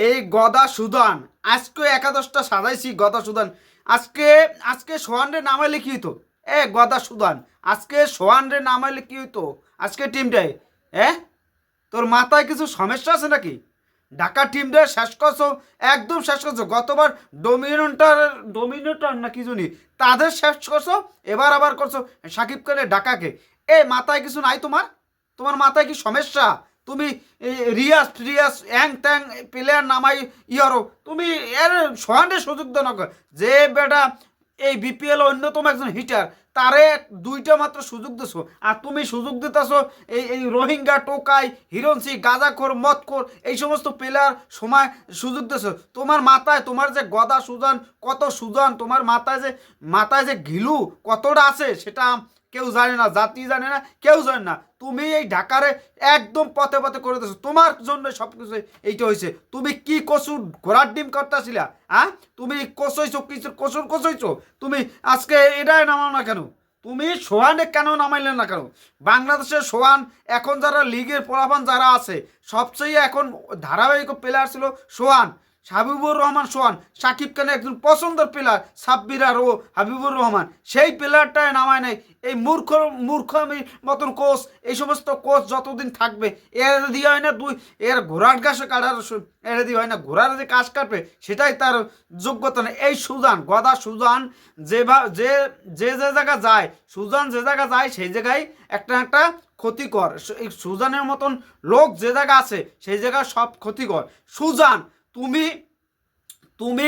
এই গদা সুদান আজকে একাদশটা সাজাইছি গদা সুদান। আজকে আজকে সোহান রে নামাইলে কি হইতো? গদা সুদান আজকে সোহান রে নামাইলে কি হইতো আজকে টিমটায়? হ্যাঁ, তোর মাথায় কিছু সমস্যা আছে নাকি? ঢাকা টিমটা শেষ করছো, একদম শেষ করছো। গতবার ডোমিনেটর না কি জানি তাদের শেষ করছো, এবার আবার করছো সাকিব খানের ঢাকাকে। মাথায় কিছু নাই তোমার? তোমার মাথায় কি সমস্যা? তুমি রিয়াজ রিয়াজ অ্যাং ট্যাং প্লেয়ার নামাই ইয়ারো তুমি এর সোহানে সুযোগ দাও না। যে বেটা এই বিপিএল অন্যতম একজন হিটার, তারে দুইটা মাত্র সুযোগ দিছো, আর তুমি সুযোগ দিতেছো এই রোহিঙ্গা টোকাই হিরণসি গাঁজাখোর মদখোর এই সমস্ত প্লেয়ার সময় সুযোগ দিছো। তোমার মাথায় তোমার যে গদা সুজান কত সুজান, তোমার মাথায় যে ঘিলু কতটা আছে সেটা কেউ জানে না, জাতি জানে না, কেউ জানে না। তুমি এই ঢাকারে একদম পথে পথে করে দিছো, তোমার জন্য সব কিছু এইটা হয়েছে। তুমি কি কসুর ঘোড়ার ডিম করতেছিলা? হ্যাঁ, তুমি কষইছো কিছু কষইছো। তুমি আজকে এটাই নামাও না কেন? তুমি সোহানে কেন নামাইলে না কেন? বাংলাদেশের সোহান এখন যারা লিগের পোলাপান যারা আছে সবচেয়ে এখন ধারাবাহিক প্লেয়ার ছিল সোহান, হাবিবুর রহমান সোহান। সাকিব খানের একজন পছন্দের প্লেয়ার সাব্বির আর ও হাবিবুর রহমান, সেই প্লেয়ারটাই নামায় নাই। এই মূর্খমি মতন কোচ, এই সমস্ত কোচ যতদিন থাকবে এর দিয়ে হয় না এর ঘোড়ার ঘাসে কাটার, এর দিয়ে হয় না ঘোড়ার যে কাজ কাটবে সেটাই তার যোগ্যতা নেই। এই সুজান গদা সুজান যে যে জায়গা যায়, সুজান যে জায়গা যায় সেই জায়গায় একটা একটা ক্ষতিকর। এই সুজানের মতন লোক যে জায়গা আছে সেই জায়গা সব ক্ষতিকর। সুজান তুমি তুমি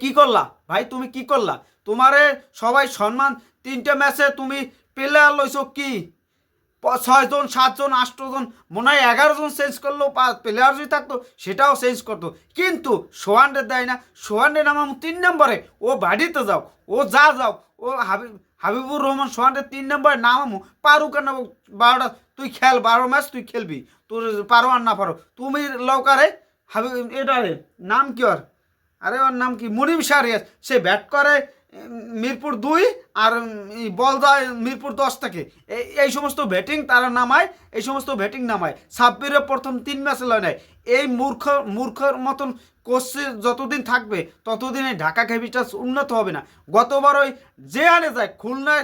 কি করলা ভাই? তুমি কি করলা? তোমারে সবাই সম্মান, 3টে ম্যাচে তুমি প্লেয়ার লইছো কি 6 জন 7 জন 8 জন, মনে হয় 11 জন চেঞ্জ করলো, প্লেয়ার যদি থাকতো সেটাও চেঞ্জ করতো, কিন্তু সোহানরে দেয় না। সোহানরে নামাম 3 নম্বরে, ও বাড়িতে যাও, ও যাও, ও হাবিবুর রহমান সোহানরে 3 নম্বরে নামামু, পারুক আর না 12টা, তুই খেল 12 ম্যাচ তুই খেলবি, তোর পারো আর না পারো। তুমি লৌকারে এটারে নাম কি ওর? আরে ওর নাম কি? মুনিম শাহরিয়ার, সে ব্যাট করে মিরপুর 2 আর বল যায় মিরপুর 10 থেকে। এই সমস্ত ব্যাটিং তারা নামায়, এই সমস্ত ব্যাটিং নামায়। সাব্বিরের প্রথম 3 ম্যাচে লয় নাই। এই মূর্খর মতন কোচ যতদিন থাকবে ততদিন এই ঢাকা ক্যাপিটালস উন্নত হবে না। গতবার ওই যে আনে যায় খুলনা,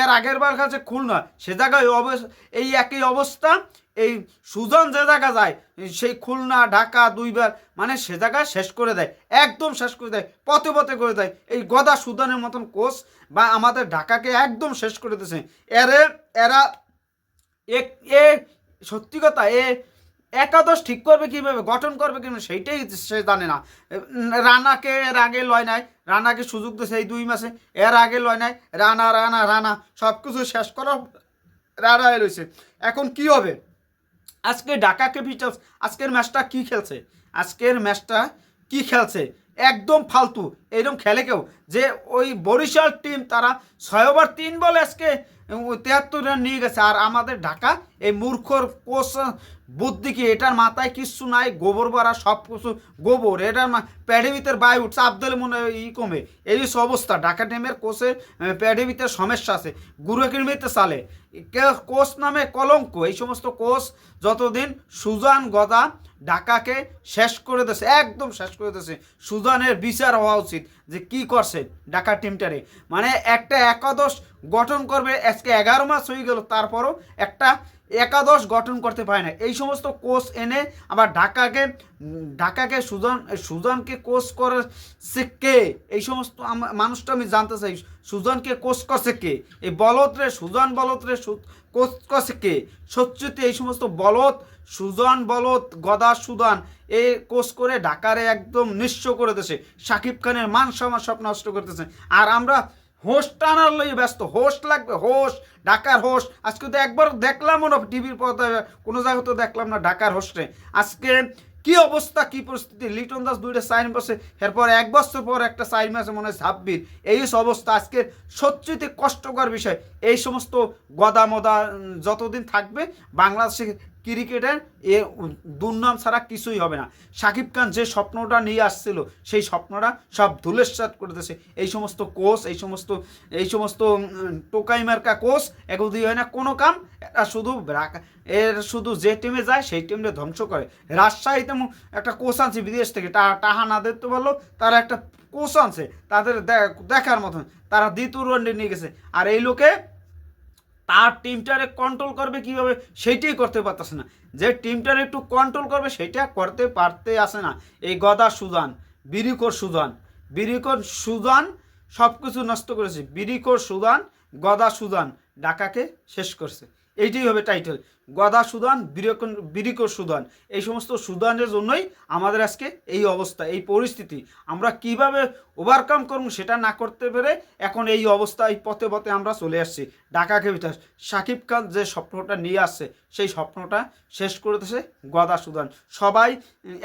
এর আগের বার কাছে খুলনা, সে জায়গায় এই একই অবস্থা। এই সুজন যে জায়গা যায় সেই খুলনা ঢাকা 2 বার, মানে সে জায়গা শেষ করে দেয়, একদম শেষ করে দেয়, পথে পথে করে দেয়। এই গদা সুদানের মতন কোচ বা আমাদের ঢাকাকে একদম শেষ করে দিয়েছে। এরা এ সত্যি কথা, একাদশ ঠিক করবে কিভাবে, গঠন করবে কিভাবে সেইটাই সে জানে না। রানাকে এর আগে লয় নাই, রানাকে সুযোগ দিয়েছে এই 2 ম্যাচে, এর আগে লয় নাই। রানা রানা রানা সব কিছু শেষ করা রানা রয়েছে। এখন কি হবে? আজকে ঢাকা ক্যাপিটালস আজকের ম্যাচটা কি খেলছে? আজকের ম্যাচটা কি খেলছে? একদম ফালতু। এরকম খেলে কেউ? যে ওই বরিশাল টিম তারা 6 ওভার 3 বলে আজকে 73 রান নিয়ে গেছে, আর আমাদের ঢাকা এই মূর্খর কোচ বুদ্ধি কি, এটার মাথায় কিচ্ছু নাই, গোবর ভরা সব কিছু গোবর, এটার প্যাডের ভিতর বায়ু চাপ দিলে মনে হয় কমে। এই অবস্থা ঢাকা টিমের কোচের, প্যাডের ভিতরে সমস্যা আছে, গুরু কিনবিতে চালে কোচ নামে কলঙ্ক। এই সমস্ত কোচ যতদিন সুজান গদা ঢাকাকে শেষ করে দিয়েছে, একদম শেষ করে দিয়েছে। সুজানের বিচার হওয়া উচিত যে কি করছে ঢাকা টিমটারে। মানে একটা একাদশ গঠন করবে, আজকে 11 ম্যাচ হয়ে গেল, তারপরও একটা একাদশ গঠন করতে পারে না। এই সমস্ত কোচ এনে আবার ঢাকাকে সুজনকে কোচ করছে কে? এই সমস্ত মানুষটা আমি জানতে চাই, সুজনকে কোচ করছে কে? এই বলদ রে সুজন বলদ রে কোচ করছে কে? সত্যি এই সমস্ত বলদ সুজন বলদ গদা সুদান এই কোচ করে ঢাকারে একদম নিঃস্ব করে দিয়েছে। সাকিব খানের মান সম্মান সব নষ্ট করতেছে। আর আমরা হোস্ট টানার লই ব্যস্ত, হোস্ট লাগবে, হোস্ট ঢাকার হোস্ট। আজকে তো একবার দেখলামও না টিভির পর্দায়, কোনো জায়গায় তো দেখলাম না ঢাকার হোস্টে। আজকে কি অবস্থা, কি পরিস্থিতি! লিটন দাস 2টা সাইন বসে, এরপর 1 বছর পর একটা সাইন আছে মনে হয় সাব্বির। এই অবস্থা আজকে সত্যিতে কষ্টকর বিষয়। এই সমস্ত গদা মদা যতদিন থাকবে বাংলাদেশে ক্রিকেটের এ দুর্নাম ছাড়া কিছুই হবে না। শাকিব খান যে স্বপ্নটা নিয়ে আসছিল সেই স্বপ্নটা সব ধুলেস্যাৎ করে দিয়েছে এই সমস্ত কোচ, এই সমস্ত টোকাই মার্কা কোচ, এগুলো দিয়ে হয় না কোনো কাম। এরা শুধু শুধু যে টিমে যায় সেই টিমে ধ্বংস করে। রাজশাহীতে একটা কোচ আনছে বিদেশ থেকে, টাহা না দিতে পারলো, তারা একটা কোচ আনছে তাদের দেখার মতন, তারা দ্বিতীয় রাউন্ডে নিয়ে গেছে। আর এই লোকে তার টিমটারে কন্ট্রোল করবে কীভাবে সেইটাই করতে পারতেছে না। যে টিমটারে একটু কন্ট্রোল করবে সেটা করতে পারতে আসে না। এই গদা সুদান, বিরিকর সুদান সব কিছু নষ্ট করেছে। বিরিকর সুদান, গদা সুদান ঢাকাকে শেষ করছে। এইটাই হবে টাইটেল, গদা সুদান, বিরিকর সুদান। এই সমস্ত সুদানের জন্যই আমাদের আজকে এই অবস্থা, এই পরিস্থিতি। আমরা কিভাবে ওভারকাম করব সেটা না করতে পেরে এখন এই অবস্থা, এই পথে পথে আমরা চলে আসছি। ঢাকাকে ভিতর শাকিব খান যে স্বপ্নটা নিয়ে আসছে সেই স্বপ্নটা শেষ করে দিয়েছে গদা সুদান। সবাই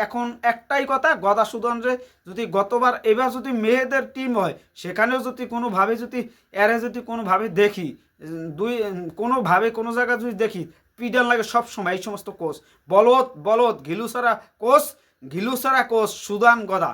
এখন একটাই কথা, গদা সুদানরে যদি গতবার এবার যদি মেয়েদের টিম হয় সেখানেও যদি কোনোভাবে যদি কোনোভাবে দেখি, কোনোভাবে কোনো জায়গায় যদি দেখি পিডান লাগে সব সময় এই সমস্ত কোচ, বলদ ঘিলুসারা কোচ সুদান গদা।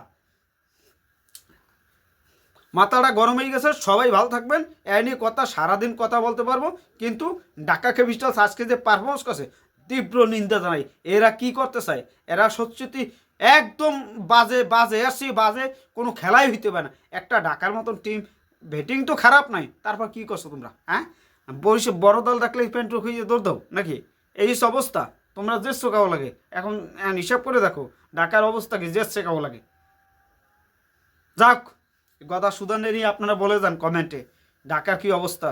মাথাটা গরম হয়ে গেছে। সবাই ভালো থাকবেন। এ নিয়ে কথা সারাদিন কথা বলতে পারবো, কিন্তু ঢাকা ক্যাপিটালস আজকে যে পারফরমেন্স করছে তীব্র নিন্দা জানাই। এরা কি করতে চায়? এরা সত্যি একদম বাজে কোনো খেলাই হইতে পারে না। একটা ঢাকার মতন টিম, ব্যাটিং তো খারাপ নাই, তারপর কি করছো তোমরা? হ্যাঁ, বড় দল দেখলে প্যান্ট হয়ে দৌড় দাও নাকি? এই অবস্থা, তোমরা জেসছো কাও লাগে। এখন হিসাব করে দেখো ঢাকার অবস্থা কি, জেসছে কাও লাগে। যাক, গদা সুদানেরই আপনারা বলে যান কমেন্টে ঢাকার কি অবস্থা।